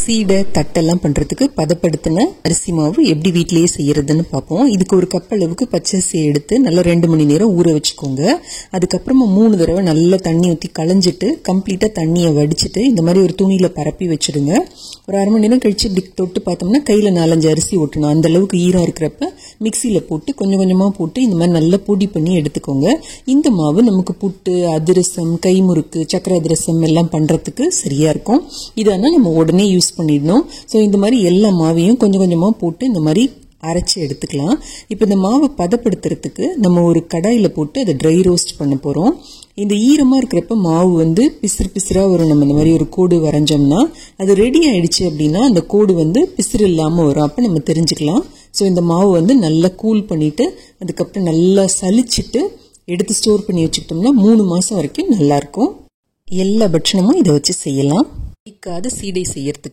சீடை தட்டெல்லாம் பண்றதுக்கு பதப்படுத்தின அரிசி மாவு எப்படி வீட்டிலேயே செய்யறதுன்னு பார்ப்போம். இதுக்கு ஒரு கப் அளவுக்கு பச்சரிசியை எடுத்து நல்லா 2 மணி நேரம் ஊற வச்சுக்கோங்க. அதுக்கப்புறமா 3 தடவை நல்லா தண்ணி ஊற்றி களைஞ்சிட்டு கம்ப்ளீட்டா தண்ணியை வடிச்சிட்டு இந்த மாதிரி ஒரு துணியில பரப்பி வச்சிடுங்க. ஒரு 1/2 மணி நேரம் கழிச்சு இப்படி தொட்டு பார்த்தோம்னா கையில 4-5 அரிசி ஒட்டணும். அந்த அளவுக்கு ஈரம் இருக்கிறப்ப மிக்சியில போட்டு கொஞ்சம் கொஞ்சமா போட்டு இந்த மாதிரி நல்லா பொடி பண்ணி எடுத்துக்கோங்க. இந்த மாவு நமக்கு புட்டு, அதிரசம், கைமுறுக்கு, சக்கரை அதிரசம் எல்லாம் பண்றதுக்கு சரியா இருக்கும். இதெல்லாம் நம்ம உடனே யூஸ் பண்ணிடணும். ஸோ இந்த மாதிரி எல்லா மாவையும் கொஞ்சம் கொஞ்சமா போட்டு இந்த மாதிரி அரைச்சி எடுத்துக்கலாம். இப்போ இந்த மாவை பதப்படுத்துறதுக்கு நம்ம ஒரு கடாயில போட்டு அதை ட்ரை ரோஸ்ட் பண்ண போறோம். இந்த ஈரமா இருக்கிறப்ப மாவு பிசிறு பிசிறா வரும். நம்ம இந்த மாதிரி ஒரு கோடு வரைஞ்சோம்னா அது ரெடி ஆயிடுச்சு அப்படின்னா அந்த கோடு பிசிறு இல்லாம வரும். அப்ப நம்ம தெரிஞ்சுக்கலாம். ஸோ இந்த மாவு நல்லா கூல் பண்ணிட்டு அதுக்கப்புறம் நல்லா சலிச்சிட்டு எடுத்து ஸ்டோர் பண்ணி வச்சுக்கிட்டோம்னா 3 மாசம் வரைக்கும் நல்லா இருக்கும். எல்லா பட்சணமும் இதை வச்சு செய்யலாம். சீடை செய்யறதுக்கு